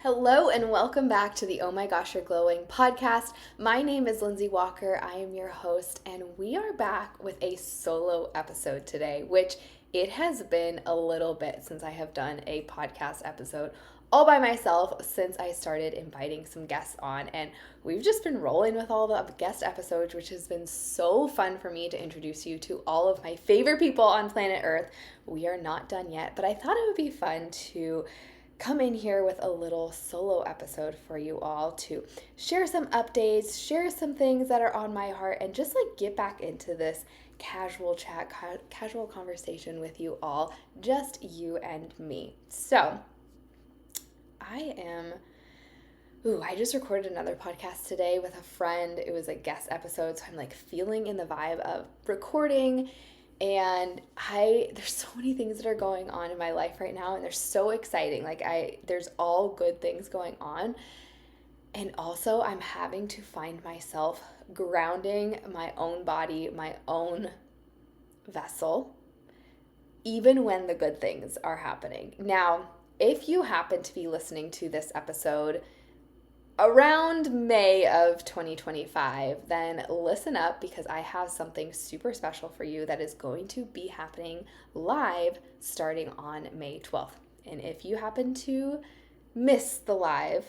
Hello and welcome back to the Oh My Gosh, You're Glowing podcast. My name is Lindsay Walker. I am your host, and we are back with a solo episode today, which it has been a little bit since I have done a podcast episode all by myself since I started inviting some guests on, and we've just been rolling with all the guest episodes, which has been so fun for me to introduce you to all of my favorite people on planet Earth. We are not done yet, but I thought it would be fun to come in here with a little solo episode for you all to share some updates, share some things that are on my heart, and just get back into this casual chat, casual conversation with you all, just you and me. So I just recorded another podcast today with a friend. It was a guest episode, so I'm feeling in the vibe of recording. And there's so many things that are going on in my life right now, and they're so exciting. There's all good things going on. And also I'm having to find myself grounding my own body, my own vessel, even when the good things are happening. Now, if you happen to be listening to this episode around May of 2025, then listen up, because I have something super special for you that is going to be happening live starting on May 12th. And if you happen to miss the live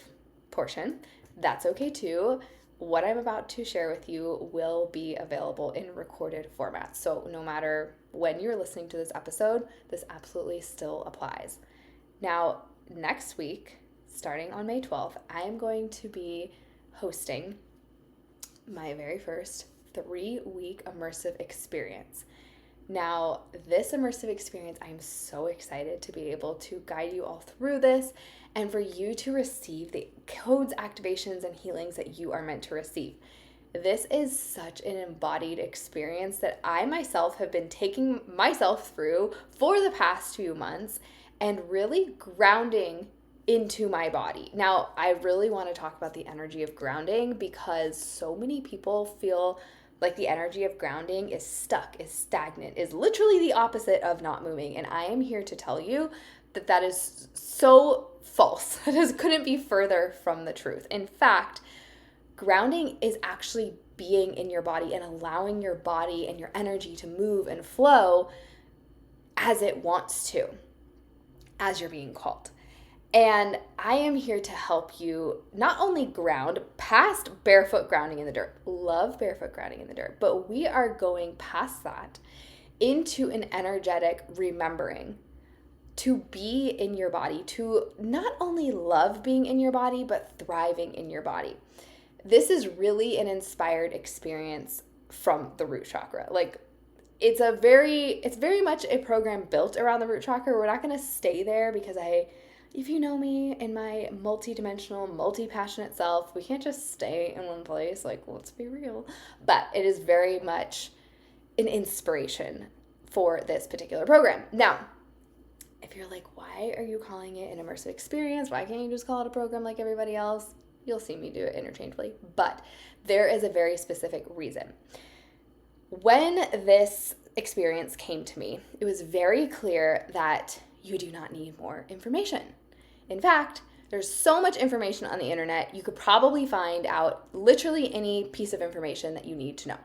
portion, that's okay too. What I'm about to share with you will be available in recorded format. So no matter when you're listening to this episode, this absolutely still applies. Now, next week, starting on May 12th, I am going to be hosting my very first 3-week immersive experience. Now, this immersive experience, I'm so excited to be able to guide you all through this and for you to receive the codes, activations, and healings that you are meant to receive. This is such an embodied experience that I myself have been taking myself through for the past few months and really grounding into my body. Now, I really want to talk about the energy of grounding, because so many people feel like the energy of grounding is stuck, is stagnant, is literally the opposite of not moving. And I am here to tell you that that is so false. It couldn't be further from the truth. In fact, grounding is actually being in your body and allowing your body and your energy to move and flow as it wants to, as you're being called. And I am here to help you not only ground past barefoot grounding in the dirt, love barefoot grounding in the dirt, but we are going past that into an energetic remembering to be in your body, to not only love being in your body, but thriving in your body. This is really an inspired experience from the root chakra. It's very much a program built around the root chakra. We're not going to stay there, because if you know me in my multi-dimensional, multi-passionate self, we can't just stay in one place. Let's be real. But it is very much an inspiration for this particular program. Now, if you're like, why are you calling it an immersive experience? Why can't you just call it a program like everybody else? You'll see me do it interchangeably. But there is a very specific reason. When this experience came to me, it was very clear that you do not need more information. In fact, there's so much information on the internet, you could probably find out literally any piece of information that you need to know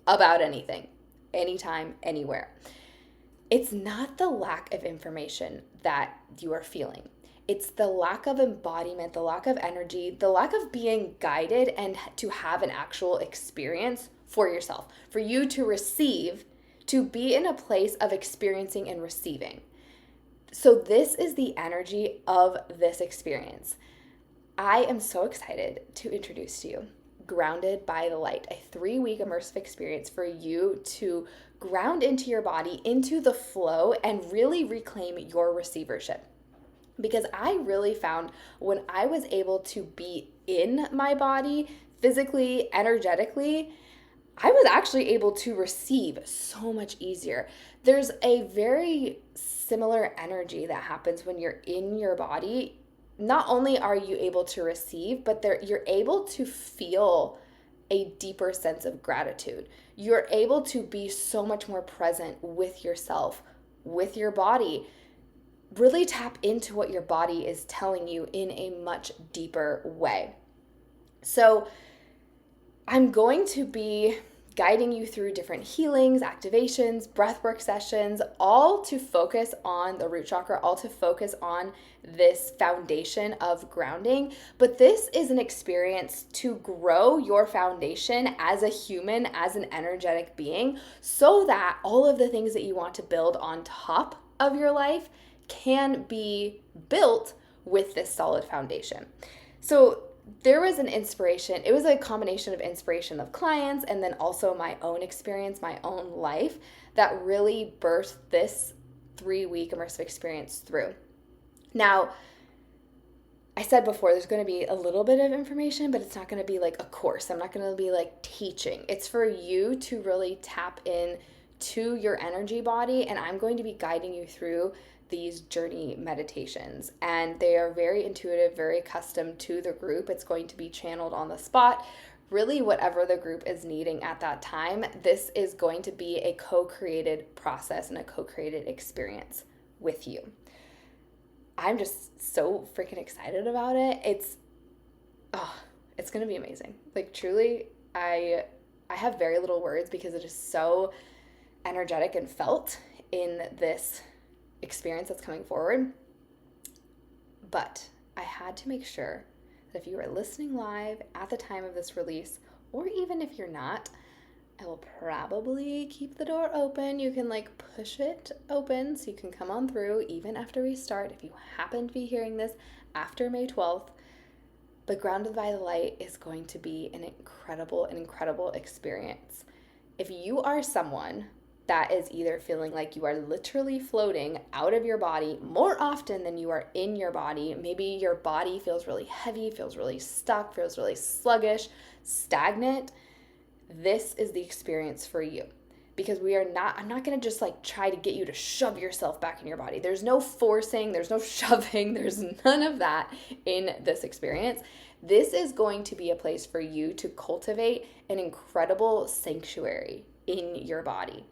about anything, anytime, anywhere. It's not the lack of information that you are feeling. It's the lack of embodiment, the lack of energy, the lack of being guided and to have an actual experience for yourself, for you to receive, to be in a place of experiencing and receiving. So this is the energy of this experience. I am so excited to introduce to you Grounded by the Light, a 3-week immersive experience for you to ground into your body, into the flow, and really reclaim your receivership. Because I really found when I was able to be in my body, physically, energetically, I was actually able to receive so much easier. There's a very similar energy that happens when you're in your body. Not only are you able to receive, but you're able to feel a deeper sense of gratitude. You're able to be so much more present with yourself, with your body. really tap into what your body is telling you in a much deeper way. So I'm going to be guiding you through different healings, activations, breathwork sessions, all to focus on the root chakra, all to focus on this foundation of grounding. But this is an experience to grow your foundation as a human, as an energetic being, so that all of the things that you want to build on top of your life can be built with this solid foundation. So there was an inspiration. It was a combination of inspiration of clients and then also my own experience, my own life, that really birthed this 3-week immersive experience through. Now, I said before, there's going to be a little bit of information, but it's not going to be like a course. I'm not going to be like teaching. It's for you to really tap in to your energy body, and I'm going to be guiding you through these journey meditations, and they are very intuitive, very custom to the group. It's going to be channeled on the spot, really whatever the group is needing at that time. This is going to be a co-created process and a co-created experience with you. I'm just so freaking excited about it. It's going to be amazing. Like, truly, I have very little words because it is so energetic and felt in this experience that's coming forward. But I had to make sure that if you are listening live at the time of this release, or even if you're not, I will probably keep the door open. You can like push it open so you can come on through even after we start, if you happen to be hearing this after May 12th. But Grounded by the Light is going to be an incredible experience. If you are someone that is either feeling like you are literally floating out of your body more often than you are in your body, maybe your body feels really heavy, feels really stuck, feels really sluggish, stagnant, this is the experience for you. Because I'm not going to just like try to get you to shove yourself back in your body. There's no forcing, there's no shoving, there's none of that in this experience. This is going to be a place for you to cultivate an incredible sanctuary in your body.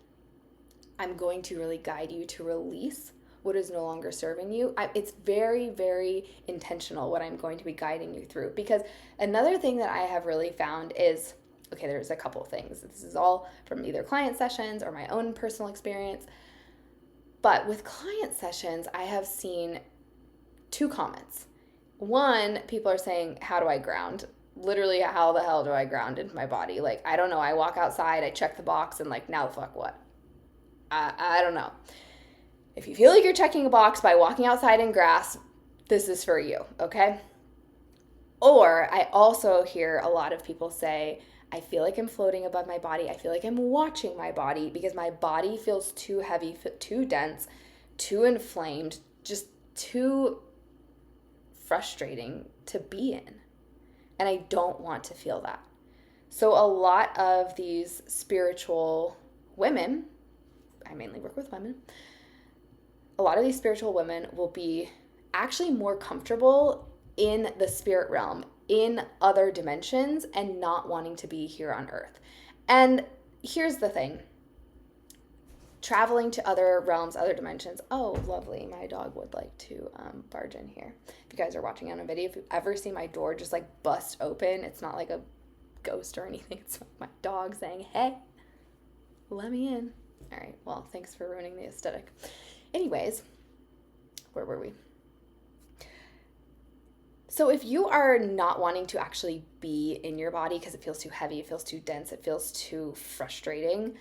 I'm going to really guide you to release what is no longer serving you. It's very intentional what I'm going to be guiding you through. Because another thing that I have really found is, okay, there's a couple of things. This is all from either client sessions or my own personal experience. But with client sessions, I have seen 2 comments. One, people are saying, how do I ground? Literally, how the hell do I ground into my body? Like, I don't know. I walk outside, I check the box, and like, now the fuck what? I don't know. If you feel like you're checking a box by walking outside in grass, this is for you, okay? Or I also hear a lot of people say, I feel like I'm floating above my body. I feel like I'm watching my body because my body feels too heavy, too dense, too inflamed, just too frustrating to be in. And I don't want to feel that. So a lot of these spiritual women, I mainly work with women, a lot of these spiritual women will be actually more comfortable in the spirit realm, in other dimensions, and not wanting to be here on earth. And here's the thing. Traveling to other realms, other dimensions. Oh, lovely. My dog would like to barge in here. If you guys are watching on a video, if you ever see my door just like bust open, it's not like a ghost or anything. It's my dog saying, hey, let me in. All right, well, thanks for ruining the aesthetic. Anyways, where were we? So if you are not wanting to actually be in your body because it feels too heavy, it feels too dense, it feels too frustrating,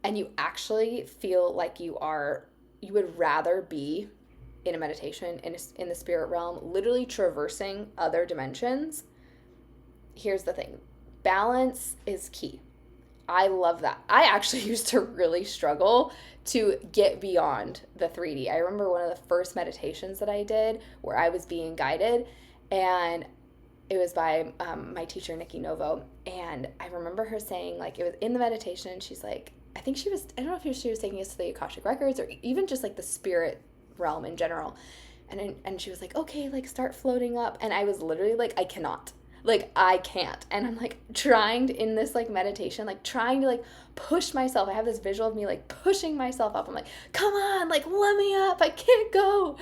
and you actually feel like you would rather be in a meditation, in the spirit realm, literally traversing other dimensions, here's the thing. Balance is key. I love that. I actually used to really struggle to get beyond the 3D. I remember one of the first meditations that I did where I was being guided, and it was by my teacher, Nikki Novo. And I remember her saying, like, it was in the meditation, she's like, I don't know if she was taking us to the Akashic Records or even just like the spirit realm in general. And she was like, okay, like start floating up. And I was literally like, I cannot. Like, I can't. And I'm like trying to, in this like meditation, like trying to like push myself. I have this visual of me like pushing myself up. I'm like, come on, like let me up. I can't go.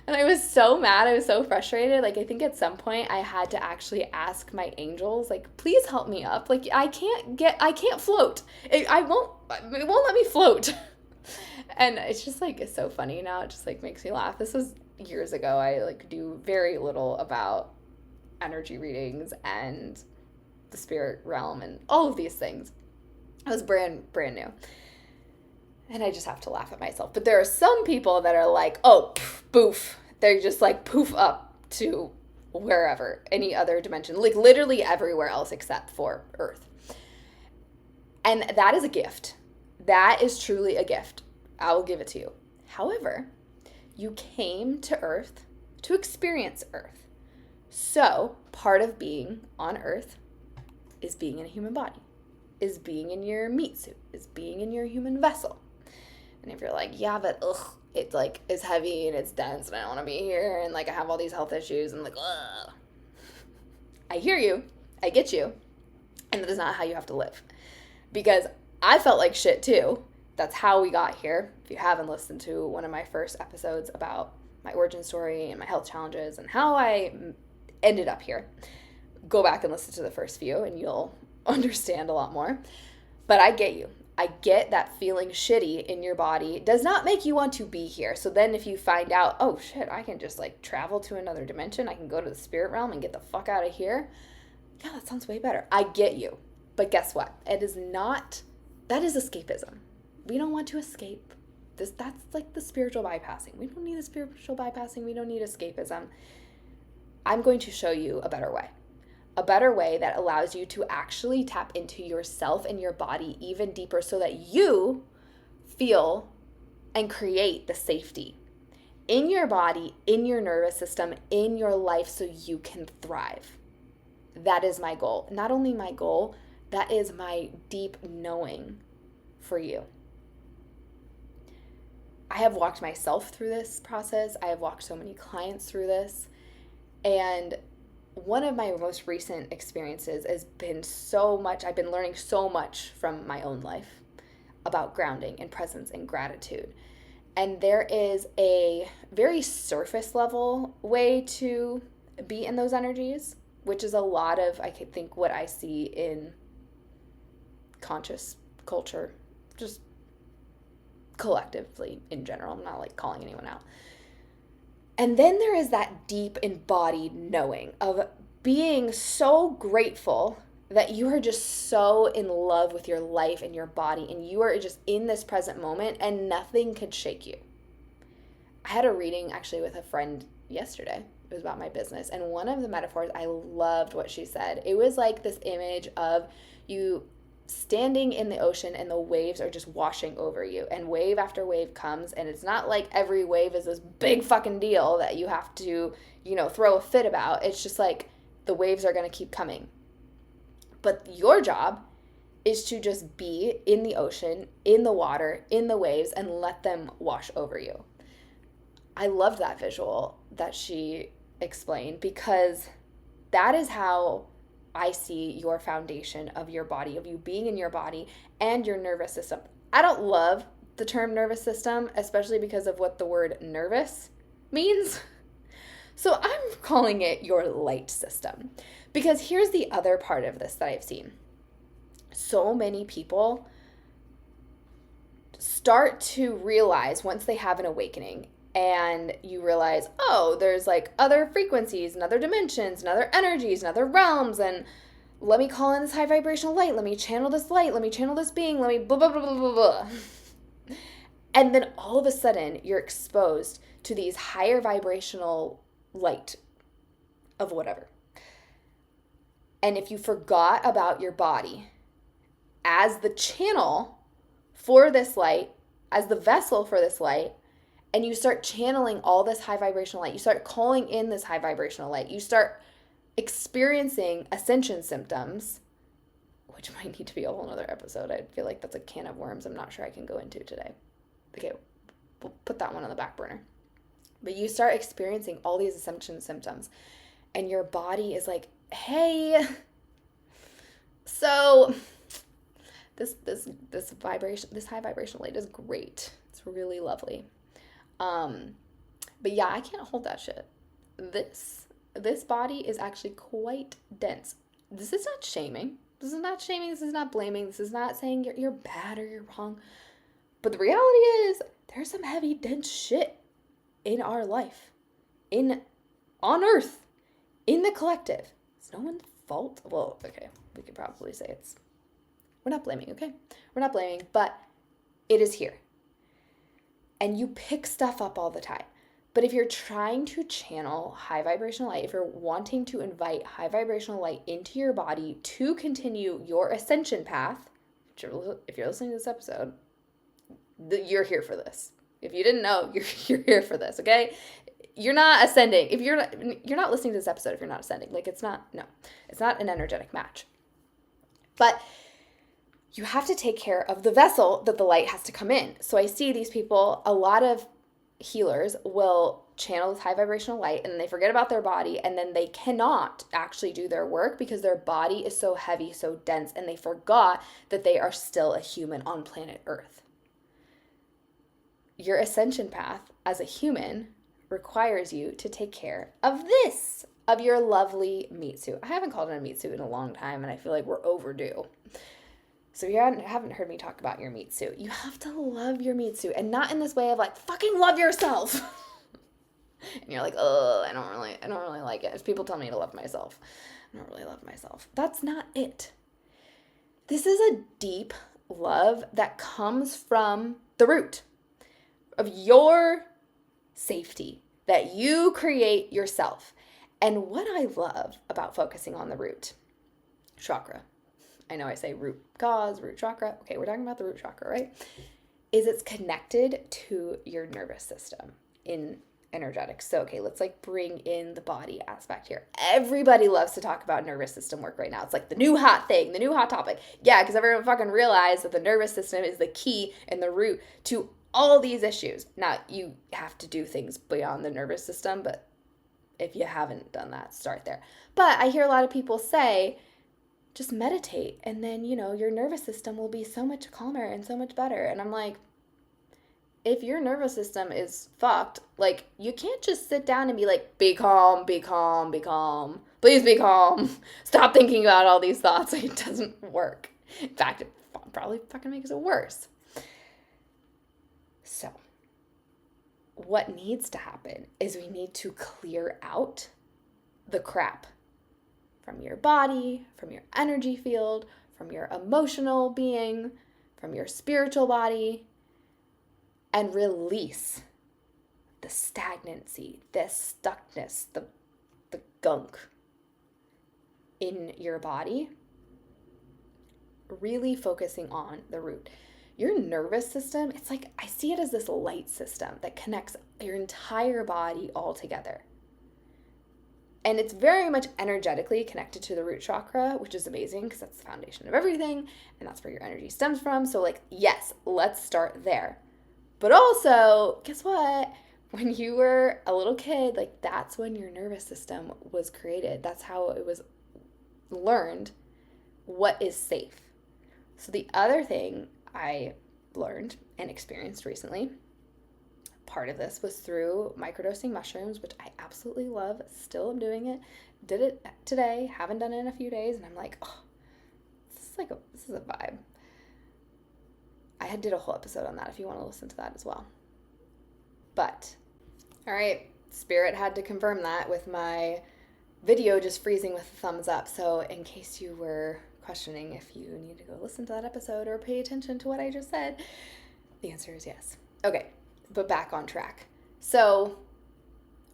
And I was so mad. I was so frustrated. Like, I think at some point I had to actually ask my angels, like, please help me up. Like, I can't float. It won't let me float. And it's just like, it's so funny now. It just like makes me laugh. This was years ago. I like do very little about energy readings and the spirit realm and all of these things. I was brand new. And I just have to laugh at myself. But there are some people that are like, oh, poof. They just like poof up to wherever, any other dimension, like literally everywhere else except for Earth. And that is a gift. That is truly a gift. I will give it to you. However, you came to Earth to experience Earth. So part of being on Earth is being in a human body, is being in your meat suit, is being in your human vessel. And if you're like, yeah, but it's like, it's heavy and it's dense and I don't want to be here and like I have all these health issues and like, ugh. I hear you. I get you. And that is not how you have to live. Because I felt like shit too. That's how we got here. If you haven't listened to one of my first episodes about my origin story and my health challenges and how I ended up here, go back and listen to the first few and you'll understand a lot more. But I get you. I get that feeling shitty in your body does not make you want to be here. So then if you find out, oh shit, I can just like travel to another dimension. I can go to the spirit realm and get the fuck out of here. Yeah, that sounds way better. I get you. But guess what? It is not, that is escapism. We don't want to escape. That's like the spiritual bypassing. We don't need the spiritual bypassing. We don't need escapism. I'm going to show you a better way. A better way that allows you to actually tap into yourself and your body even deeper so that you feel and create the safety in your body, in your nervous system, in your life so you can thrive. That is my goal. Not only my goal, that is my deep knowing for you. I have walked myself through this process. I have walked so many clients through this. And one of my most recent experiences has been so much, I've been learning so much from my own life about grounding and presence and gratitude. And there is a very surface level way to be in those energies, which is a lot of, I could think, what I see in conscious culture, just collectively in general. I'm not like calling anyone out. And then there is that deep embodied knowing of being so grateful that you are just so in love with your life and your body and you are just in this present moment and nothing could shake you. I had a reading actually with a friend yesterday. It was about my business. And one of the metaphors, I loved what she said. It was like this image of you standing in the ocean and the waves are just washing over you and wave after wave comes and it's not like every wave is this big fucking deal that you have to, throw a fit about. It's just like the waves are going to keep coming. But your job is to just be in the ocean, in the water, in the waves and let them wash over you. I loved that visual that she explained because that is how I see your foundation of your body, of you being in your body and your nervous system. I don't love the term nervous system, especially because of what the word nervous means. So I'm calling it your light system. Because here's the other part of this that I've seen. So many people start to realize once they have an awakening and you realize, oh, there's like other frequencies and other dimensions and other energies and other realms and let me call in this high vibrational light. Let me channel this light. Let me channel this being. Let me blah, blah, blah, blah, blah, blah. And then all of a sudden you're exposed to these higher vibrational light of whatever. And if you forgot about your body as the channel for this light, as the vessel for this light, and you start channeling all this high vibrational light, you start calling in this high vibrational light, you start experiencing ascension symptoms, which might need to be a whole nother episode. I feel like that's a can of worms I'm not sure I can go into today. Okay, we'll put that one on the back burner. But you start experiencing all these ascension symptoms. and your body is like, hey, so this vibration, this high vibrational light is great. It's really lovely. But yeah, I can't hold that shit. This body is actually quite dense. This is not shaming. This is not shaming. This is not blaming. This is not saying you're bad or you're wrong. But the reality is there's some heavy, dense shit in our life, on Earth, in the collective. It's no one's fault. Well, okay, we could probably say we're not blaming, okay? We're not blaming, but it is here. And you pick stuff up all the time. But if you're trying to channel high vibrational light, if you're wanting to invite high vibrational light into your body to continue your ascension path, if you're listening to this episode, you're here for this. If you didn't know, you're here for this, okay? You're not ascending. If you're not listening to this episode if you're not ascending. Like, it's not an energetic match. But you have to take care of the vessel that the light has to come in. So I see these people, a lot of healers will channel this high vibrational light and they forget about their body, and then they cannot actually do their work because their body is so heavy, so dense, and they forgot that they are still a human on planet Earth. Your ascension path as a human requires you to take care of this, of your lovely meat suit. I haven't called it a meat suit in a long time, and I feel like we're overdue. So if you haven't heard me talk about your meat suit, you have to love your meat suit, and not in this way of like, fucking love yourself. And you're like, oh, I don't really like it. If people tell me to love myself, I don't really love myself. That's not it. This is a deep love that comes from the root of your safety that you create yourself. And what I love about focusing on the root chakra, I know I say root cause, root chakra. Okay, we're talking about the root chakra, right? Is it's connected to your nervous system in energetics. So, okay, let's like bring in the body aspect here. Everybody loves to talk about nervous system work right now. It's like the new hot thing, the new hot topic. Yeah, because everyone fucking realized that the nervous system is the key and the root to all these issues. Now, you have to do things beyond the nervous system, but if you haven't done that, start there. But I hear a lot of people say, just meditate, and then, your nervous system will be so much calmer and so much better. And I'm like, if your nervous system is fucked, like, you can't just sit down and be like, be calm, be calm, be calm. Please be calm. Stop thinking about all these thoughts. It doesn't work. In fact, it probably fucking makes it worse. So, what needs to happen is we need to clear out the crap from your body, from your energy field, from your emotional being, from your spiritual body, and release the stagnancy, the stuckness, the gunk in your body, really focusing on the root. Your nervous system, it's like, I see it as this light system that connects your entire body all together. And it's very much energetically connected to the root chakra, which is amazing because that's the foundation of everything, and that's where your energy stems from. So, like, yes, let's start there. But also, guess what? When you were a little kid, like, that's when your nervous system was created. That's how it was learned what is safe. So the other thing I learned and experienced recently, part of this was through microdosing mushrooms, which I absolutely love. Still am doing it. Did it today. Haven't done it in a few days. And I'm like, oh, this is a vibe. I did a whole episode on that if you want to listen to that as well. But, all right, Spirit had to confirm that with my video just freezing with a thumbs up. So in case you were questioning if you need to go listen to that episode or pay attention to what I just said, the answer is yes. Okay. But back on track. So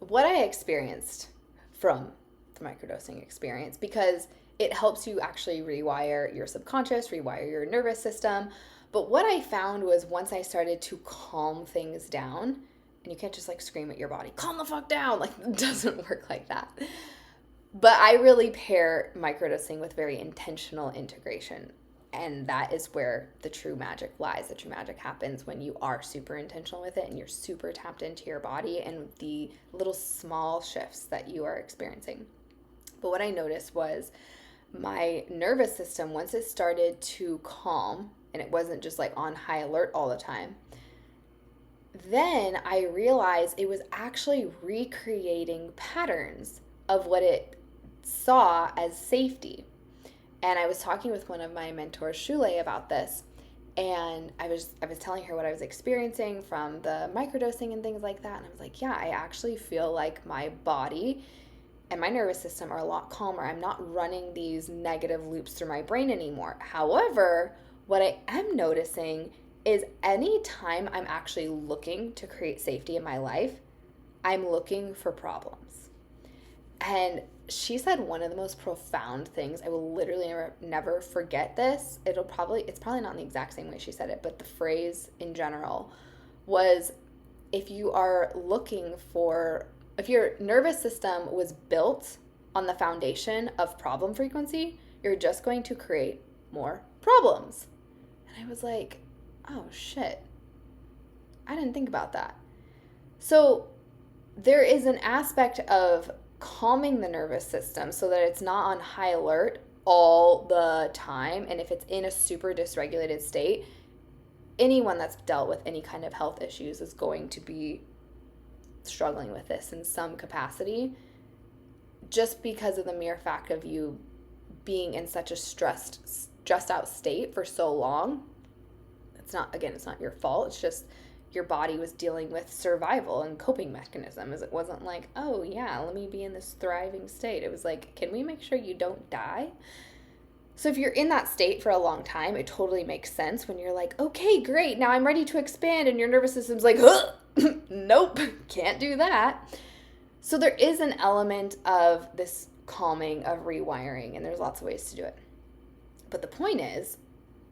what I experienced from the microdosing experience, because it helps you actually rewire your subconscious, rewire your nervous system. But what I found was once I started to calm things down, and you can't just like scream at your body, calm the fuck down. Like, it doesn't work like that. But I really pair microdosing with very intentional integration. And that is where the true magic lies. The true magic happens when you are super intentional with it and you're super tapped into your body and the little small shifts that you are experiencing. But what I noticed was my nervous system, once it started to calm and it wasn't just like on high alert all the time, then I realized it was actually recreating patterns of what it saw as safety. And I was talking with one of my mentors, Shule, about this. And I was telling her what I was experiencing from the microdosing and things like that. And I was like, yeah, I actually feel like my body and my nervous system are a lot calmer. I'm not running these negative loops through my brain anymore. However, what I am noticing is anytime I'm actually looking to create safety in my life, I'm looking for problems. And she said one of the most profound things. I will literally never forget this. It's probably not in the exact same way she said it, but the phrase in general was, if your nervous system was built on the foundation of problem frequency, you're just going to create more problems. And I was like, oh shit, I didn't think about that. So there is an aspect of calming the nervous system so that it's not on high alert all the time. And if it's in a super dysregulated state, anyone that's dealt with any kind of health issues is going to be struggling with this in some capacity, just because of the mere fact of you being in such a stressed out state for so long. It's not your fault. It's just your body was dealing with survival and coping mechanisms. It wasn't like, oh yeah, let me be in this thriving state. It was like, can we make sure you don't die? So if you're in that state for a long time, it totally makes sense when you're like, okay, great, now I'm ready to expand, and your nervous system's like, nope, can't do that. So there is an element of this calming, of rewiring, and there's lots of ways to do it. But the point is,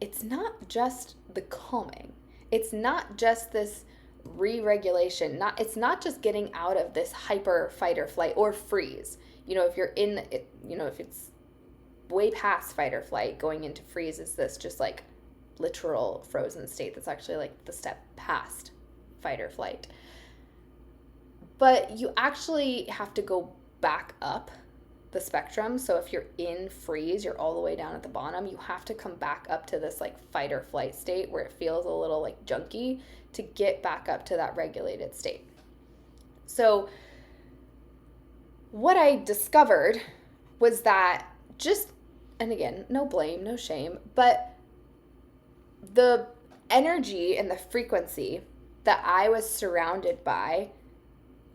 it's not just the calming. It's not just this re-regulation. It's not just getting out of this hyper fight or flight or freeze. If it's way past fight or flight, going into freeze is this just like literal frozen state that's actually like the step past fight or flight. But you actually have to go back up the spectrum. So if you're in freeze, you're all the way down at the bottom, you have to come back up to this like fight or flight state where it feels a little like junky to get back up to that regulated state. So what I discovered was that and again, no blame, no shame, but the energy and the frequency that I was surrounded by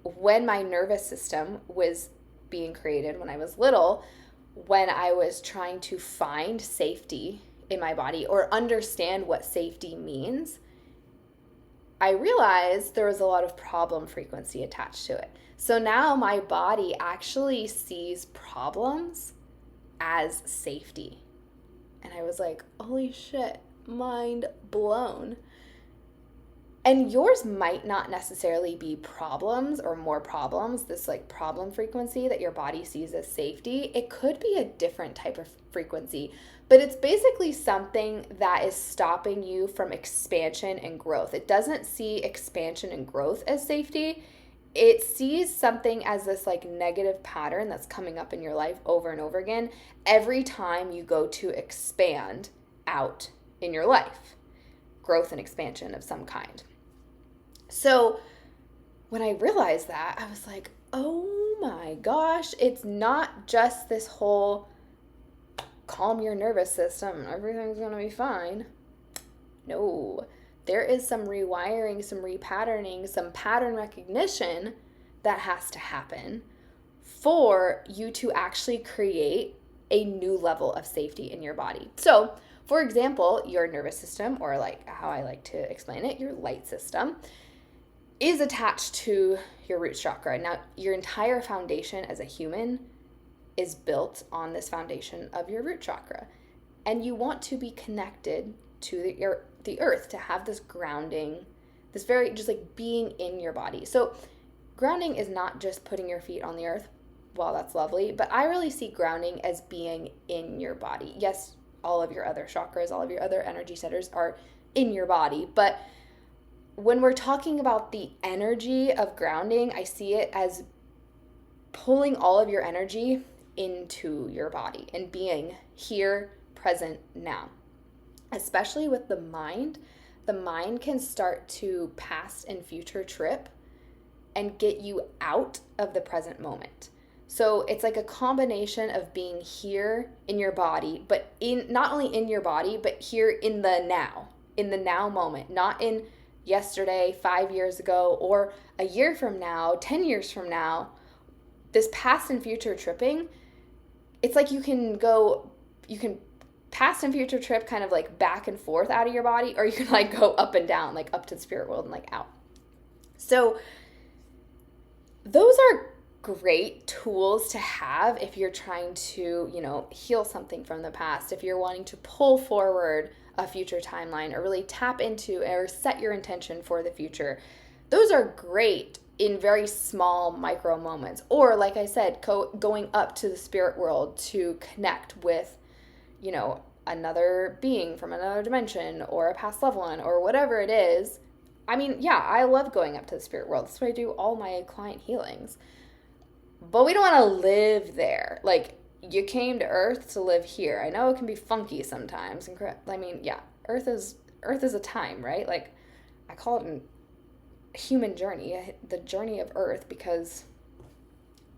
when my nervous system was being created when I was little, when I was trying to find safety in my body or understand what safety means, I realized there was a lot of problem frequency attached to it. So now my body actually sees problems as safety. And I was like, holy shit, mind blown. And yours might not necessarily be problems or more problems, this like problem frequency that your body sees as safety. It could be a different type of frequency, but it's basically something that is stopping you from expansion and growth. It doesn't see expansion and growth as safety. It sees something as this like negative pattern that's coming up in your life over and over again every time you go to expand out in your life. Growth and expansion of some kind. So when I realized that, I was like, oh my gosh, it's not just this whole calm your nervous system, everything's going to be fine. No, there is some rewiring, some repatterning, some pattern recognition that has to happen for you to actually create a new level of safety in your body. So, for example, your nervous system, or like how I like to explain it, your light system, is attached to your root chakra. Now, your entire foundation as a human is built on this foundation of your root chakra. And you want to be connected to the earth, to have this grounding, this very just like being in your body. So grounding is not just putting your feet on the earth. Well, that's lovely, but I really see grounding as being in your body. Yes, all of your other chakras, all of your other energy centers are in your body, but when we're talking about the energy of grounding, I see it as pulling all of your energy into your body and being here, present, now. Especially with the mind can start to past and future trip and get you out of the present moment. So it's like a combination of being here in your body, but in not only in your body, but here in the now moment, not in yesterday, 5 years ago, or a year from now, 10 years from now. This past and future tripping, it's like you can past and future trip kind of like back and forth out of your body, or you can like go up and down, like up to the spirit world and like out. So those are great tools to have if you're trying to, heal something from the past, if you're wanting to pull forward a future timeline or really tap into or set your intention for the future. Those are great in very small micro moments. Or like I said, going up to the spirit world to connect with, another being from another dimension or a past loved one or whatever it is. I mean, yeah, I love going up to the spirit world. That's why I do all my client healings. But we don't want to live there. Like, you came to Earth to live here. I know it can be funky sometimes. I mean, yeah, Earth is a time, right? Like, I call it a human journey, the journey of Earth, because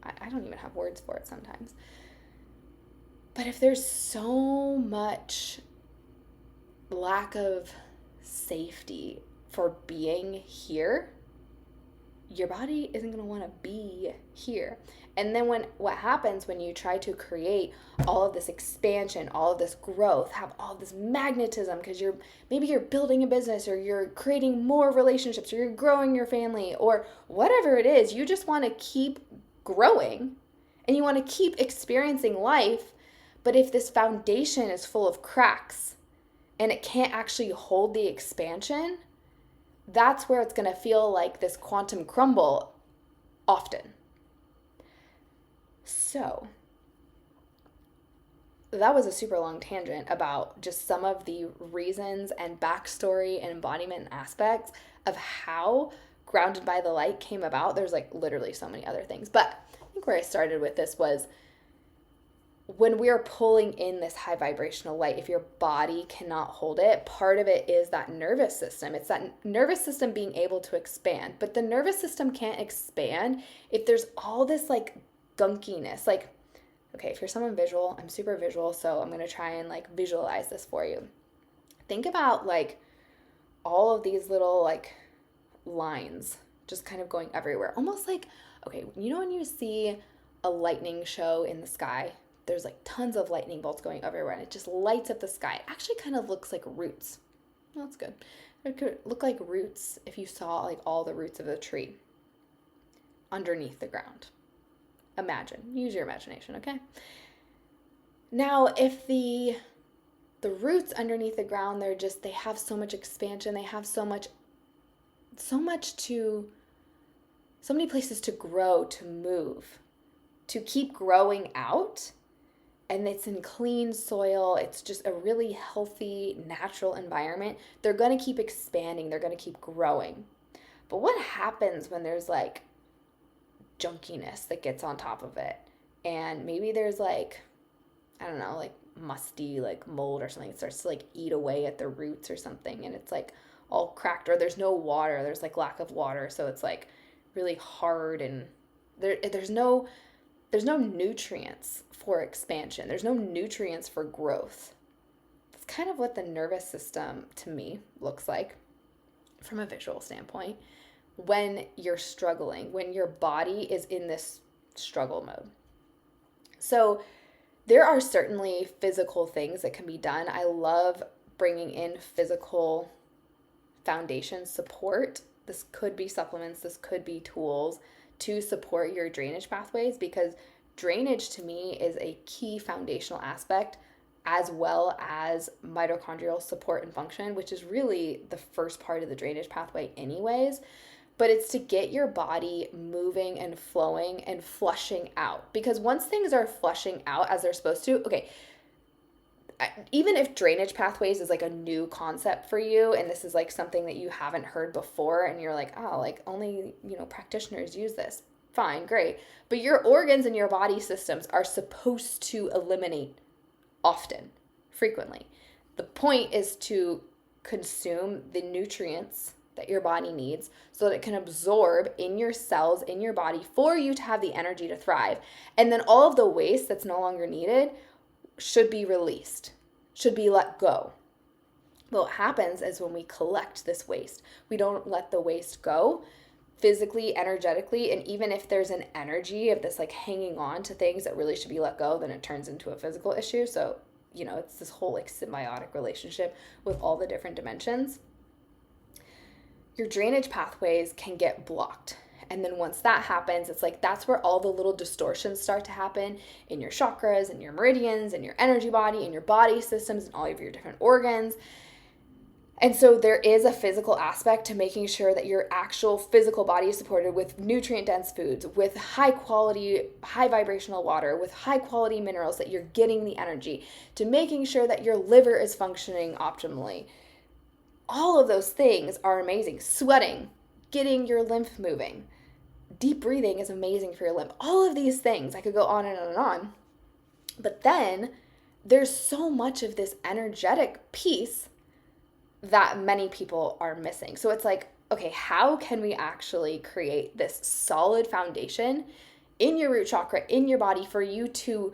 I don't even have words for it sometimes. But if there's so much lack of safety for being here, your body isn't going to want to be here. And then what happens when you try to create all of this expansion, all of this growth, have all of this magnetism, because maybe you're building a business, or you're creating more relationships, or you're growing your family, or whatever it is, you just want to keep growing and you want to keep experiencing life. But if this foundation is full of cracks and it can't actually hold the expansion, that's where it's going to feel like this quantum crumble often. So that was a super long tangent about just some of the reasons and backstory and embodiment aspects of how Grounded by the Light came about. There's like literally so many other things. But I think where I started with this was when we're pulling in this high vibrational light, if your body cannot hold it, part of it is that nervous system. It's that nervous system being able to expand. But the nervous system can't expand if there's all this like gunkiness. Like, okay, if you're someone visual, I'm super visual, so I'm going to try and like visualize this for you. Think about like all of these little like lines just kind of going everywhere. Almost like, okay, when you see a lightning show in the sky, there's like tons of lightning bolts going everywhere and it just lights up the sky. It actually kind of looks like roots. Well, that's good. It could look like roots if you saw like all the roots of a tree underneath the ground. Imagine. Use your imagination, okay? Now, if the roots underneath the ground, they have so much expansion, they have so many places to grow, to move, to keep growing out. And it's in clean soil. It's just a really healthy, natural environment. They're going to keep expanding. They're going to keep growing. But what happens when there's like junkiness that gets on top of it? And maybe there's like, I don't know, like musty, like mold or something. It starts to like eat away at the roots or something. And it's like all cracked, or there's no water. There's like lack of water. So it's like really hard, and there's no nutrients for expansion. There's no nutrients for growth. That's kind of what the nervous system, to me, looks like from a visual standpoint when you're struggling, when your body is in this struggle mode. So there are certainly physical things that can be done. I love bringing in physical foundation support. This could be supplements, this could be tools to support your drainage pathways, because drainage to me is a key foundational aspect, as well as mitochondrial support and function, which is really the first part of the drainage pathway anyways. But it's to get your body moving and flowing and flushing out. Because once things are flushing out as they're supposed to, okay, even if drainage pathways is like a new concept for you, and this is like something that you haven't heard before, and you're like, oh, like only, practitioners use this. fine, great. But your organs and your body systems are supposed to eliminate often, frequently. The point is to consume the nutrients that your body needs so that it can absorb in your cells, in your body, for you to have the energy to thrive. And then all of the waste that's no longer needed should be released, should be let go. What happens is when we collect this waste, we don't let the waste go physically, energetically, and even if there's an energy of this like hanging on to things that really should be let go, then it turns into a physical issue. So, it's this whole like symbiotic relationship with all the different dimensions. Your drainage pathways can get blocked. And then once that happens, it's like that's where all the little distortions start to happen in your chakras and your meridians and your energy body and your body systems and all of your different organs. And so there is a physical aspect to making sure that your actual physical body is supported with nutrient-dense foods, with high quality, high vibrational water, with high quality minerals, that you're getting the energy, to making sure that your liver is functioning optimally. All of those things are amazing. Sweating, getting your lymph moving. Deep breathing is amazing for your lymph. All of these things, I could go on and on and on. But then there's so much of this energetic piece that many people are missing. So it's like, okay, how can we actually create this solid foundation in your root chakra, in your body, for you to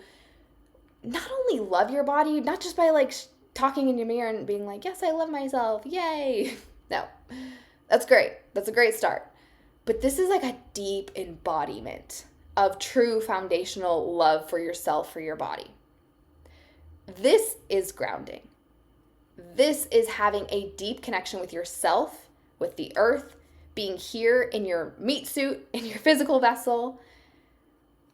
not only love your body, not just by like talking in your mirror and being like, yes, I love myself, yay. No, that's great. That's a great start. But this is like a deep embodiment of true foundational love for yourself, for your body. This is grounding. This is having a deep connection with yourself, with the earth, being here in your meat suit, in your physical vessel,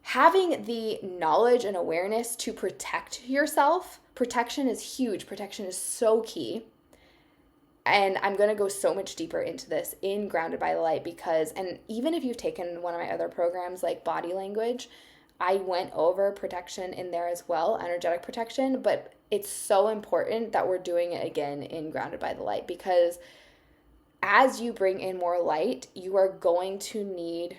having the knowledge and awareness to protect yourself. Protection is huge. Protection is so key. And I'm going to go so much deeper into this in Grounded by the Light because, and even if you've taken one of my other programs like Body Language, I went over protection in there as well, energetic protection, but it's so important that we're doing it again in Grounded by the Light because as you bring in more light, you are going to need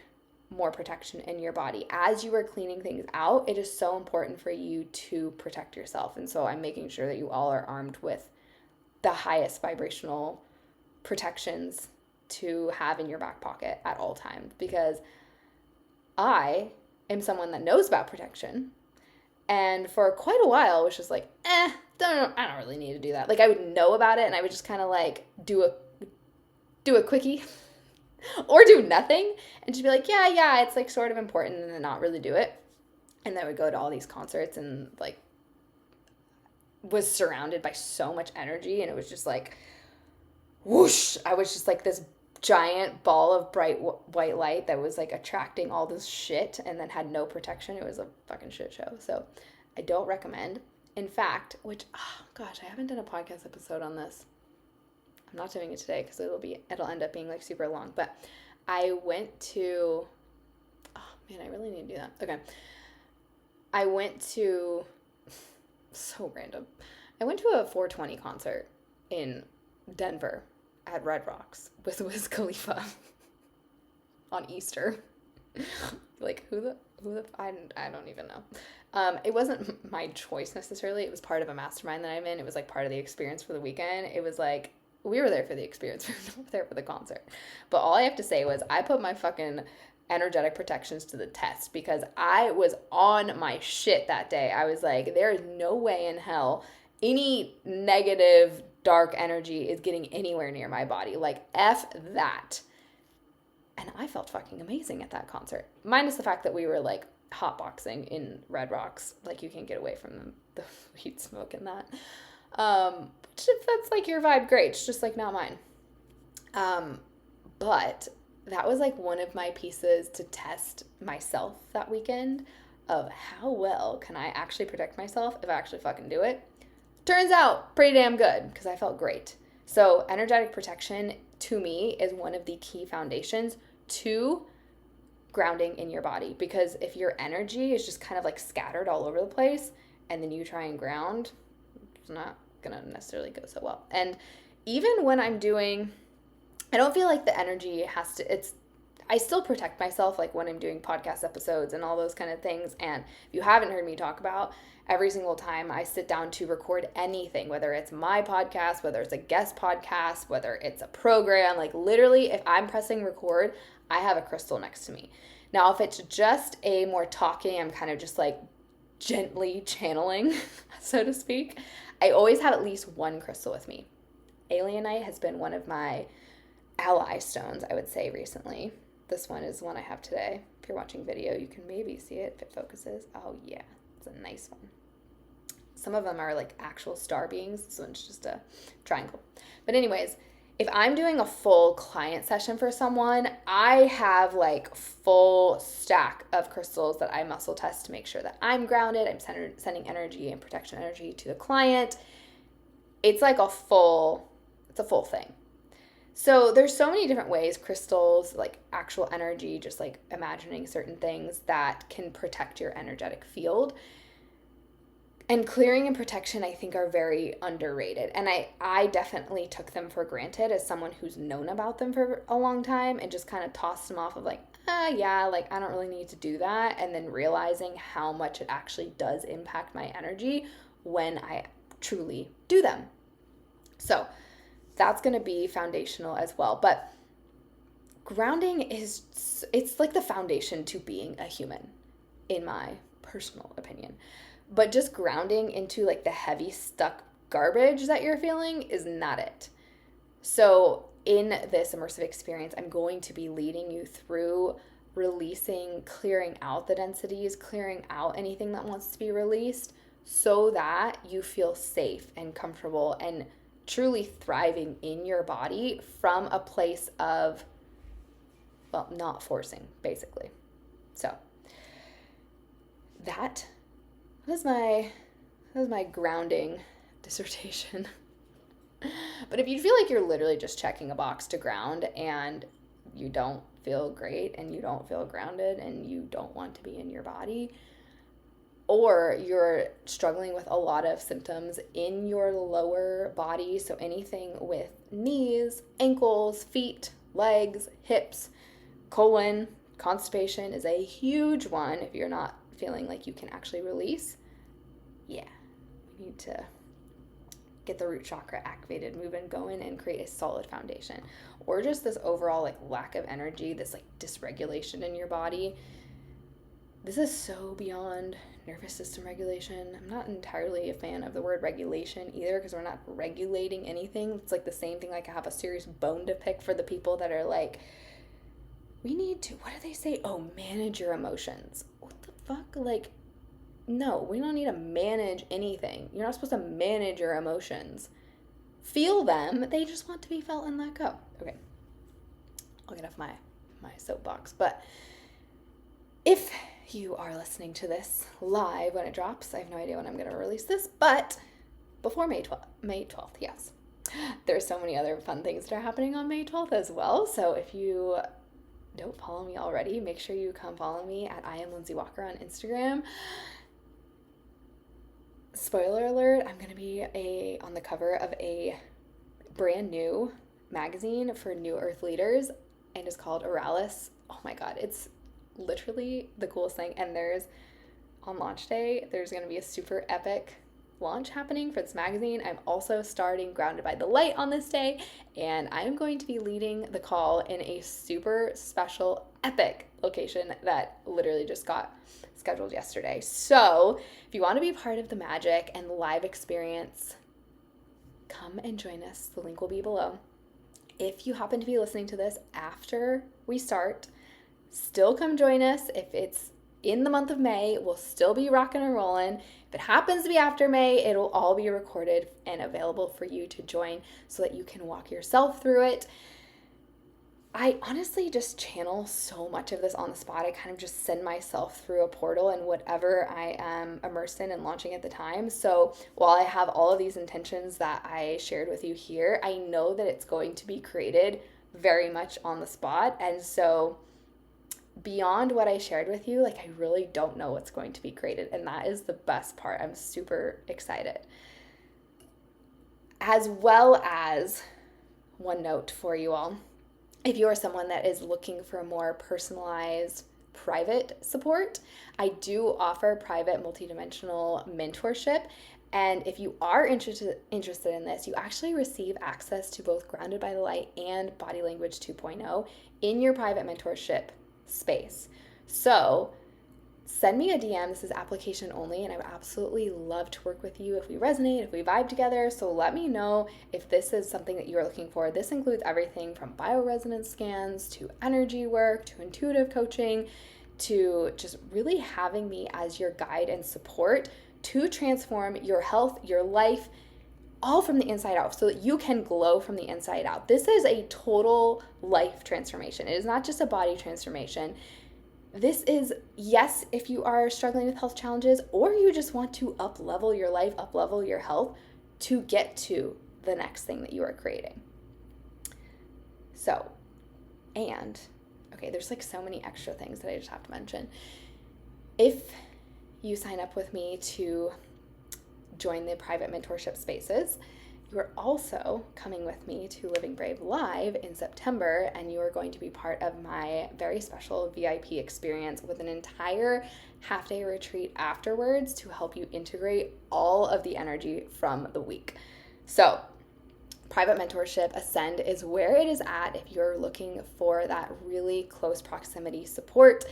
more protection in your body. As you are cleaning things out, it is so important for you to protect yourself. And so I'm making sure that you all are armed with the highest vibrational protections to have in your back pocket at all times because I am someone that knows about protection. And for quite a while, was just like, I don't really need to do that. Like I would know about it and I would just kind of like do a quickie or do nothing and just be like, yeah, it's like sort of important and then not really do it. And then I would go to all these concerts and like was surrounded by so much energy and it was just like, whoosh. I was just like this giant ball of bright white light that was like attracting all this shit and then had no protection. It was a fucking shit show. So I don't recommend. In fact, I haven't done a podcast episode on this. I'm not doing it today because it'll end up being like super long. But I went to, I really need to do that. Okay. I went to, so random. I went to a 420 concert in Denver at Red Rocks with Wiz Khalifa on Easter. Like I don't even know. It wasn't my choice necessarily. It was part of a mastermind that I'm in. It was like part of the experience for the weekend. It was like, we were there for the experience. We were not there for the concert. But all I have to say was I put my fucking energetic protections to the test because I was on my shit that day. I was like, there is no way in hell any negative dark energy is getting anywhere near my body. Like, F that. And I felt fucking amazing at that concert. Minus the fact that we were, like, hotboxing in Red Rocks. Like, you can't get away from the weed smoke and that. If that's, like, your vibe, great. It's just, like, not mine. But that was, like, one of my pieces to test myself that weekend of how well can I actually protect myself if I actually fucking do it. Turns out pretty damn good because I felt great. So energetic protection to me is one of the key foundations to grounding in your body because if your energy is just kind of like scattered all over the place and then you try and ground, it's not going to necessarily go so well. And even when I'm doing, I don't feel like the energy has to, I still protect myself, like when I'm doing podcast episodes and all those kind of things. And if you haven't heard me talk about, every single time I sit down to record anything, whether it's my podcast, whether it's a guest podcast, whether it's a program, like literally if I'm pressing record, I have a crystal next to me. Now, if it's just a more talking, I'm kind of just like gently channeling, so to speak, I always have at least one crystal with me. Alienite has been one of my ally stones, I would say, recently. This one is the one I have today. If you're watching video, you can maybe see it if it focuses. Oh yeah, it's a nice one. Some of them are like actual star beings. This one's just a triangle. But anyways, if I'm doing a full client session for someone, I have like full stack of crystals that I muscle test to make sure that I'm grounded. I'm sending energy and protection energy to the client. It's like a full thing. So there's so many different ways, crystals, like actual energy, just like imagining certain things that can protect your energetic field. And clearing and protection, I think, are very underrated. And I definitely took them for granted as someone who's known about them for a long time and just kind of tossed them off of like, yeah, like I don't really need to do that. And then realizing how much it actually does impact my energy when I truly do them. So that's going to be foundational as well. But grounding it's like the foundation to being a human, in my personal opinion. But just grounding into like the heavy stuck garbage that you're feeling is not it. So in this immersive experience, I'm going to be leading you through releasing, clearing out the densities, clearing out anything that wants to be released so that you feel safe and comfortable and truly thriving in your body from a place of, well, not forcing, basically. So that was my grounding dissertation. But if you feel like you're literally just checking a box to ground and you don't feel great and you don't feel grounded and you don't want to be in your body, or you're struggling with a lot of symptoms in your lower body, so anything with knees, ankles, feet, legs, hips, colon, constipation is a huge one if you're not feeling like you can actually release. Yeah, we need to get the root chakra activated, moving, going, and create a solid foundation. Or just this overall like lack of energy, this like dysregulation in your body. This is so beyond nervous system regulation. I'm not entirely a fan of the word regulation either, because we're not regulating anything. It's like the same thing, like I have a serious bone to pick for the people that are like, we need to, what do they say? Oh, manage your emotions. What the fuck? Like, no, we don't need to manage anything. You're not supposed to manage your emotions. Feel them. They just want to be felt and let go. Okay. I'll get off my soapbox. But if you are listening to this live when it drops, I have no idea when I'm going to release this, but before May 12th, yes. There's so many other fun things that are happening on May 12th as well. So if you don't follow me already, make sure you come follow me at I am Lindsay Walker on Instagram. Spoiler alert, I'm going to be on the cover of a brand new magazine for New Earth leaders, and it's called Oralis. Oh my God, it's literally the coolest thing. And on launch day, there's going to be a super epic launch happening for this magazine. I'm also starting Grounded by the Light on this day, and I'm going to be leading the call in a super special, epic location that literally just got scheduled yesterday. So if you want to be part of the magic and the live experience, come and join us. The link will be below. If you happen to be listening to this after we start, still come join us. If it's in the month of May, we'll still be rocking and rolling. If it happens to be after May, it'll all be recorded and available for you to join so that you can walk yourself through it. I honestly just channel so much of this on the spot. I kind of just send myself through a portal and whatever I am immersed in and launching at the time. So while I have all of these intentions that I shared with you here, I know that it's going to be created very much on the spot. And so beyond what I shared with you, like I really don't know what's going to be created. And that is the best part. I'm super excited. As well as one note for you all. If you are someone that is looking for more personalized private support, I do offer private multidimensional mentorship. And if you are interested in this, you actually receive access to both Grounded by the Light and Body Language 2.0 in your private mentorship space. So send me a DM. This is application only, and I would absolutely love to work with you if we resonate, if we vibe together. So let me know if this is something that you are looking for. This includes everything from bioresonance scans to energy work to intuitive coaching to just really having me as your guide and support to transform your health, your life, all from the inside out so that you can glow from the inside out. This is a total life transformation. It is not just a body transformation. This is, yes, if you are struggling with health challenges or you just want to up-level your life, up-level your health to get to the next thing that you are creating. So, and, okay, there's like so many extra things that I just have to mention. If you sign up with me to join the private mentorship spaces, you are also coming with me to Living Brave Live in September, and you are going to be part of my very special VIP experience with an entire half-day retreat afterwards to help you integrate all of the energy from the week. So, private mentorship, Ascend, is where it is at if you're looking for that really close proximity support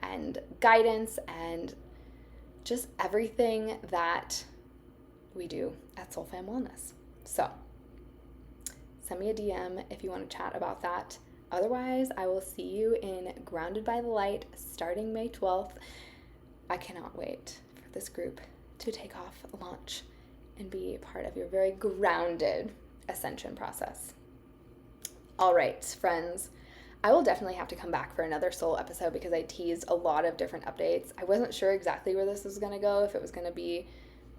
and guidance and just everything that we do at Soul Fam Wellness. So send me a DM if you want to chat about that. Otherwise, I will see you in Grounded by the Light starting May 12th. I cannot wait for this group to take off, launch, and be part of your very grounded ascension process. All right, friends. I will definitely have to come back for another soul episode because I teased a lot of different updates. I wasn't sure exactly where this was going to go, if it was going to be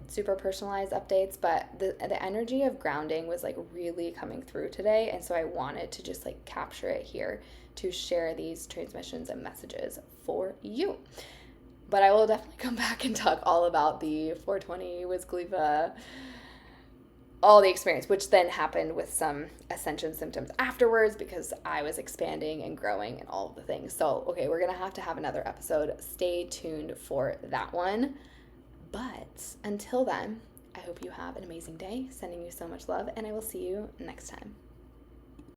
super personalized updates, but the energy of grounding was like really coming through today, and so I wanted to just like capture it here to share these transmissions and messages for you. But I will definitely come back and talk all about the 420 Wiz Khalifa, all the experience, which then happened with some ascension symptoms afterwards because I was expanding and growing and all of the things. So, okay, we're going to have another episode. Stay tuned for that one. But until then, I hope you have an amazing day. Sending you so much love, and I will see you next time.